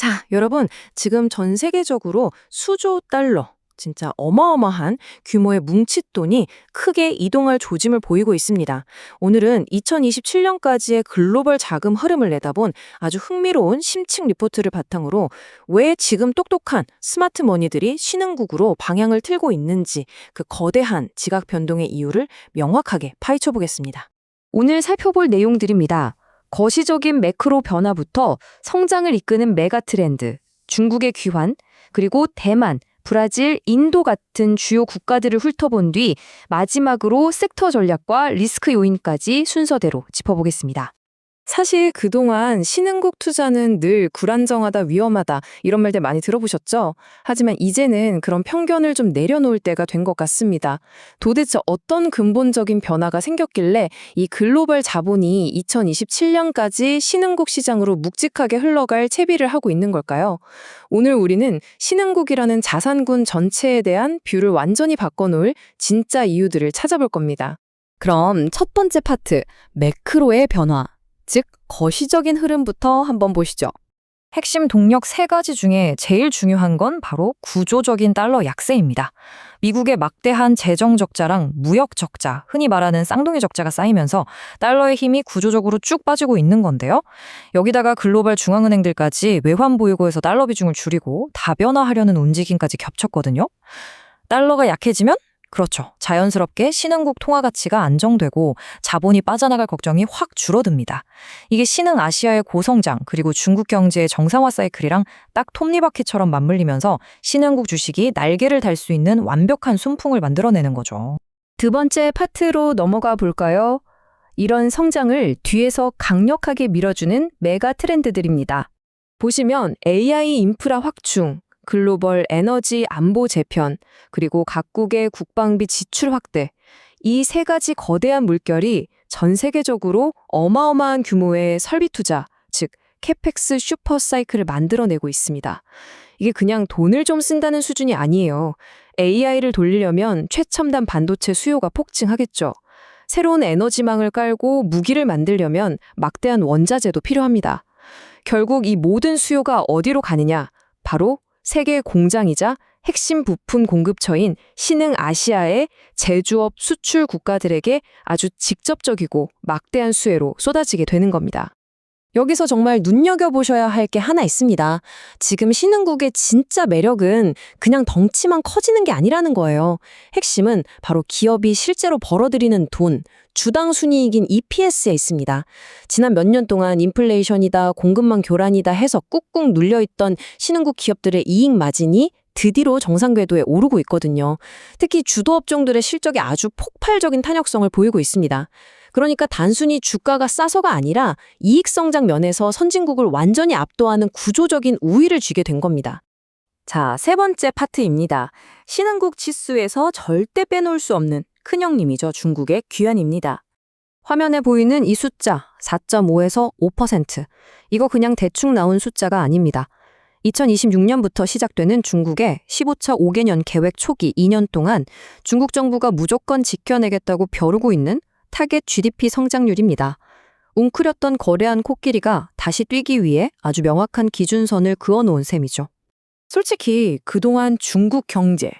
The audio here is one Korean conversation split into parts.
자, 여러분, 지금 전 세계적으로 수조 달러, 진짜 어마어마한 규모의 뭉칫돈이 크게 이동할 조짐을 보이고 있습니다. 오늘은 2027년까지의 글로벌 자금 흐름을 내다본 아주 흥미로운 심층 리포트를 바탕으로 왜 지금 똑똑한 스마트 머니들이 신흥국으로 방향을 틀고 있는지 그 거대한 지각 변동의 이유를 명확하게 파헤쳐 보겠습니다. 오늘 살펴볼 내용들입니다. 거시적인 매크로 변화부터 성장을 이끄는 메가 트렌드, 중국의 귀환, 그리고 대만, 브라질, 인도 같은 주요 국가들을 훑어본 뒤 마지막으로 섹터 전략과 리스크 요인까지 순서대로 짚어보겠습니다. 사실 그동안 신흥국 투자는 늘 불안정하다, 위험하다 이런 말들 많이 들어보셨죠? 하지만 이제는 그런 편견을 좀 내려놓을 때가 된 것 같습니다. 도대체 어떤 근본적인 변화가 생겼길래 이 글로벌 자본이 2027년까지 신흥국 시장으로 묵직하게 흘러갈 채비를 하고 있는 걸까요? 오늘 우리는 신흥국이라는 자산군 전체에 대한 뷰를 완전히 바꿔놓을 진짜 이유들을 찾아볼 겁니다. 그럼 첫 번째 파트, 매크로의 변화, 즉 거시적인 흐름부터 한번 보시죠. 핵심 동력 세 가지 중에 제일 중요한 건 바로 구조적인 달러 약세입니다. 미국의 막대한 재정 적자랑 무역 적자, 흔히 말하는 쌍둥이 적자가 쌓이면서 달러의 힘이 구조적으로 쭉 빠지고 있는 건데요. 여기다가 글로벌 중앙은행들까지 외환 보유고에서 달러 비중을 줄이고 다변화하려는 움직임까지 겹쳤거든요. 달러가 약해지면 그렇죠. 자연스럽게 신흥국 통화 가치가 안정되고 자본이 빠져나갈 걱정이 확 줄어듭니다. 이게 신흥 아시아의 고성장 그리고 중국 경제의 정상화 사이클이랑 딱 톱니바퀴처럼 맞물리면서 신흥국 주식이 날개를 달 수 있는 완벽한 순풍을 만들어내는 거죠. 두 번째 파트로 넘어가 볼까요? 이런 성장을 뒤에서 강력하게 밀어주는 메가 트렌드들입니다. 보시면 AI 인프라 확충, 글로벌 에너지 안보 재편, 그리고 각국의 국방비 지출 확대. 이 세 가지 거대한 물결이 전 세계적으로 어마어마한 규모의 설비 투자, 즉 캐펙스 슈퍼 사이클을 만들어내고 있습니다. 이게 그냥 돈을 좀 쓴다는 수준이 아니에요. AI를 돌리려면 최첨단 반도체 수요가 폭증하겠죠. 새로운 에너지망을 깔고 무기를 만들려면 막대한 원자재도 필요합니다. 결국 이 모든 수요가 어디로 가느냐? 바로 세계 공장이자 핵심 부품 공급처인 신흥 아시아의 제조업 수출 국가들에게 아주 직접적이고 막대한 수혜로 쏟아지게 되는 겁니다. 여기서 정말 눈여겨보셔야 할 게 하나 있습니다. 지금 신흥국의 진짜 매력은 그냥 덩치만 커지는 게 아니라는 거예요. 핵심은 바로 기업이 실제로 벌어들이는 돈, 주당 순이익인 EPS에 있습니다. 지난 몇 년 동안 인플레이션이다, 공급망 교란이다 해서 꾹꾹 눌려있던 신흥국 기업들의 이익 마진이 드디어 정상 궤도에 오르고 있거든요. 특히 주도업종들의 실적이 아주 폭발적인 탄력성을 보이고 있습니다. 그러니까 단순히 주가가 싸서가 아니라 이익 성장 면에서 선진국을 완전히 압도하는 구조적인 우위를 쥐게 된 겁니다. 자, 세 번째 파트입니다. 신흥국 지수에서 절대 빼놓을 수 없는 큰형님이죠. 중국의 귀환입니다. 화면에 보이는 이 숫자 4.5에서 5%. 이거 그냥 대충 나온 숫자가 아닙니다. 2026년부터 시작되는 중국의 15차 5개년 계획 초기 2년 동안 중국 정부가 무조건 지켜내겠다고 벼르고 있는 타겟 GDP 성장률입니다. 웅크렸던 거대한 코끼리가 다시 뛰기 위해 아주 명확한 기준선을 그어놓은 셈이죠. 솔직히 그동안 중국 경제,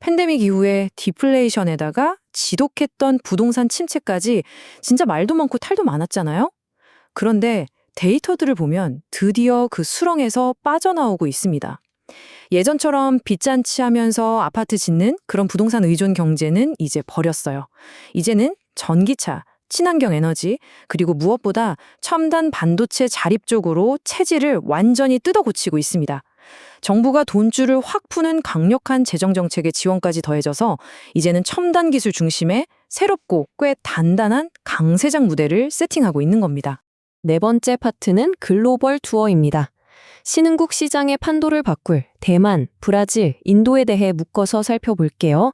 팬데믹 이후에 디플레이션에다가 지독했던 부동산 침체까지 진짜 말도 많고 탈도 많았잖아요? 그런데 데이터들을 보면 드디어 그 수렁에서 빠져나오고 있습니다. 예전처럼 빚잔치 하면서 아파트 짓는 그런 부동산 의존 경제는 이제 버렸어요. 이제는 전기차, 친환경 에너지, 그리고 무엇보다 첨단 반도체 자립 쪽으로 체질을 완전히 뜯어고치고 있습니다. 정부가 돈줄을 확 푸는 강력한 재정정책의 지원까지 더해져서 이제는 첨단 기술 중심의 새롭고 꽤 단단한 강세장 무대를 세팅하고 있는 겁니다. 네 번째 파트는 글로벌 투어입니다. 신흥국 시장의 판도를 바꿀 대만, 브라질, 인도에 대해 묶어서 살펴볼게요.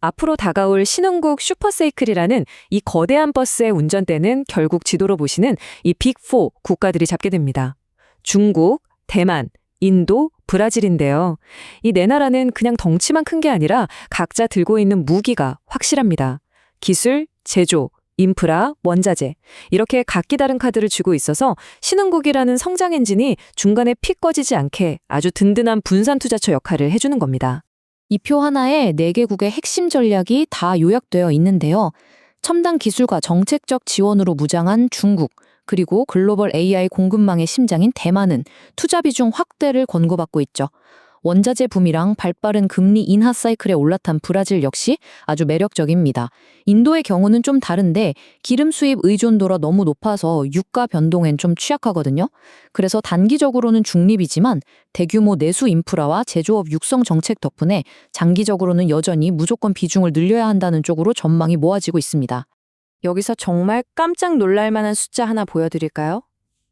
앞으로 다가올 신흥국 슈퍼세이클이라는 이 거대한 버스의 운전대는 결국 지도로 보시는 이 빅4 국가들이 잡게 됩니다. 중국, 대만, 인도, 브라질인데요. 이 네 나라는 그냥 덩치만 큰 게 아니라 각자 들고 있는 무기가 확실합니다. 기술, 제조, 인프라, 원자재 이렇게 각기 다른 카드를 쥐고 있어서 신흥국이라는 성장 엔진이 중간에 픽 꺼지지 않게 아주 든든한 분산 투자처 역할을 해주는 겁니다. 이 표 하나에 4개국의 핵심 전략이 다 요약되어 있는데요. 첨단 기술과 정책적 지원으로 무장한 중국, 그리고 글로벌 AI 공급망의 심장인 대만은 투자 비중 확대를 권고받고 있죠. 원자재 붐이랑 발빠른 금리 인하 사이클에 올라탄 브라질 역시 아주 매력적입니다. 인도의 경우는 좀 다른데 기름 수입 의존도가 너무 높아서 유가 변동엔 좀 취약하거든요. 그래서 단기적으로는 중립이지만 대규모 내수 인프라와 제조업 육성 정책 덕분에 장기적으로는 여전히 무조건 비중을 늘려야 한다는 쪽으로 전망이 모아지고 있습니다. 여기서 정말 깜짝 놀랄 만한 숫자 하나 보여드릴까요?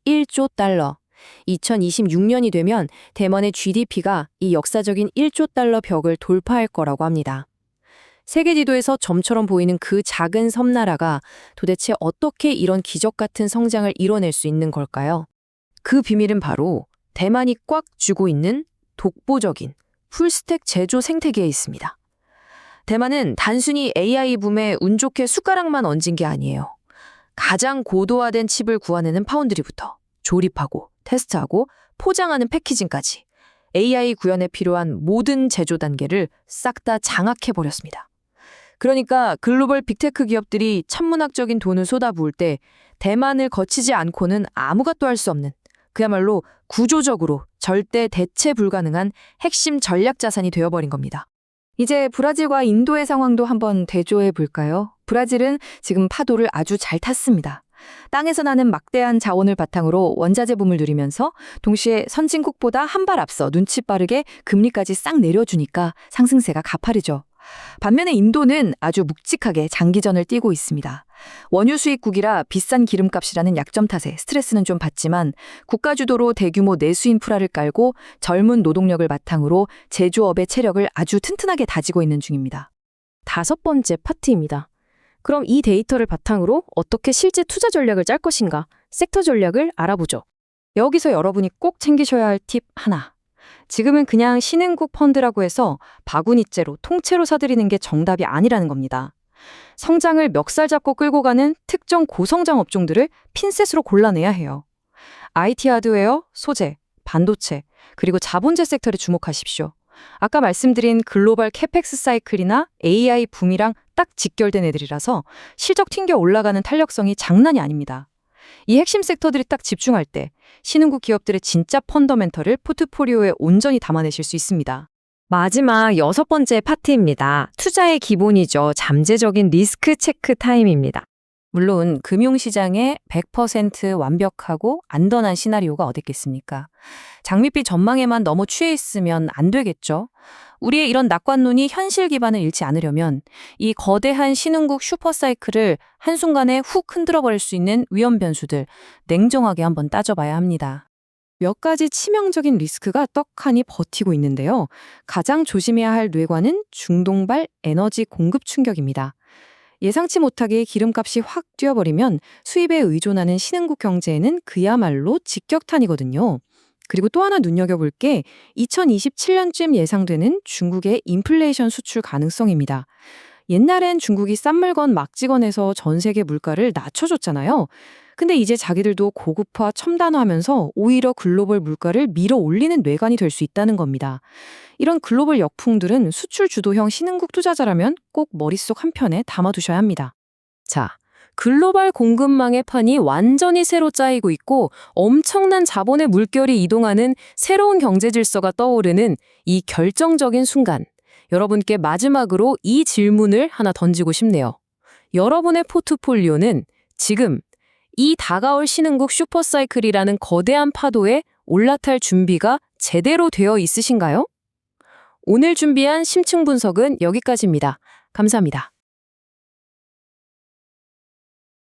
1조 달러. 2026년이 되면 대만의 GDP가 이 역사적인 1조 달러 벽을 돌파할 거라고 합니다. 세계 지도에서 점처럼 보이는 그 작은 섬나라가 도대체 어떻게 이런 기적 같은 성장을 이뤄낼 수 있는 걸까요? 그 비밀은 바로 대만이 꽉 쥐고 있는 독보적인 풀스택 제조 생태계에 있습니다. 대만은 단순히 AI 붐에 운 좋게 숟가락만 얹은 게 아니에요. 가장 고도화된 칩을 구하내는 파운드리부터 조립하고 테스트하고 포장하는 패키징까지 AI 구현에 필요한 모든 제조 단계를 싹 다 장악해버렸습니다. 그러니까 글로벌 빅테크 기업들이 천문학적인 돈을 쏟아부을 때 대만을 거치지 않고는 아무것도 할 수 없는 그야말로 구조적으로 절대 대체 불가능한 핵심 전략 자산이 되어버린 겁니다. 이제 브라질과 인도의 상황도 한번 대조해 볼까요? 브라질은 지금 파도를 아주 잘 탔습니다. 땅에서 나는 막대한 자원을 바탕으로 원자재 붐을 누리면서 동시에 선진국보다 한 발 앞서 눈치 빠르게 금리까지 싹 내려주니까 상승세가 가파르죠. 반면에 인도는 아주 묵직하게 장기전을 띄고 있습니다. 원유 수입국이라 비싼 기름값이라는 약점 탓에 스트레스는 좀 받지만 국가 주도로 대규모 내수 인프라를 깔고 젊은 노동력을 바탕으로 제조업의 체력을 아주 튼튼하게 다지고 있는 중입니다. 5번째 파트입니다. 그럼 이 데이터를 바탕으로 어떻게 실제 투자 전략을 짤 것인가, 섹터 전략을 알아보죠. 여기서 여러분이 꼭 챙기셔야 할 팁 하나. 지금은 그냥 신흥국 펀드라고 해서 바구니째로 통째로 사들이는 게 정답이 아니라는 겁니다. 성장을 멱살 잡고 끌고 가는 특정 고성장 업종들을 핀셋으로 골라내야 해요. IT 하드웨어, 소재, 반도체, 그리고 자본재 섹터에 주목하십시오. 아까 말씀드린 글로벌 캐펙스 사이클이나 AI 붐이랑 딱 직결된 애들이라서 실적 튕겨 올라가는 탄력성이 장난이 아닙니다. 이 핵심 섹터들이 딱 집중할 때 신흥국 기업들의 진짜 펀더멘털을 포트폴리오에 온전히 담아내실 수 있습니다. 마지막 6번째 파트입니다. 투자의 기본이죠. 잠재적인 리스크 체크 타임입니다. 물론 금융시장에 100% 완벽하고 안전한 시나리오가 어딨겠습니까? 장밋빛 전망에만 너무 취해 있으면 안 되겠죠. 우리의 이런 낙관론이 현실 기반을 잃지 않으려면 이 거대한 신흥국 슈퍼사이클을 한순간에 훅 흔들어버릴 수 있는 위험 변수들 냉정하게 한번 따져봐야 합니다. 몇 가지 치명적인 리스크가 떡하니 버티고 있는데요. 가장 조심해야 할 뇌관은 중동발 에너지 공급 충격입니다. 예상치 못하게 기름값이 확 뛰어버리면 수입에 의존하는 신흥국 경제에는 그야말로 직격탄이거든요. 그리고 또 하나 눈여겨볼 게 2027년쯤 예상되는 중국의 인플레이션 수출 가능성입니다. 옛날엔 중국이 싼 물건 막 찍어내서 전 세계 물가를 낮춰줬잖아요. 근데 이제 자기들도 고급화, 첨단화하면서 오히려 글로벌 물가를 밀어 올리는 뇌관이 될 수 있다는 겁니다. 이런 글로벌 역풍들은 수출 주도형 신흥국 투자자라면 꼭 머릿속 한편에 담아두셔야 합니다. 자, 글로벌 공급망의 판이 완전히 새로 짜이고 있고 엄청난 자본의 물결이 이동하는 새로운 경제 질서가 떠오르는 이 결정적인 순간, 여러분께 마지막으로 이 질문을 하나 던지고 싶네요. 여러분의 포트폴리오는 지금 이 다가올 신흥국 슈퍼사이클이라는 거대한 파도에 올라탈 준비가 제대로 되어 있으신가요? 오늘 준비한 심층 분석은 여기까지입니다. 감사합니다.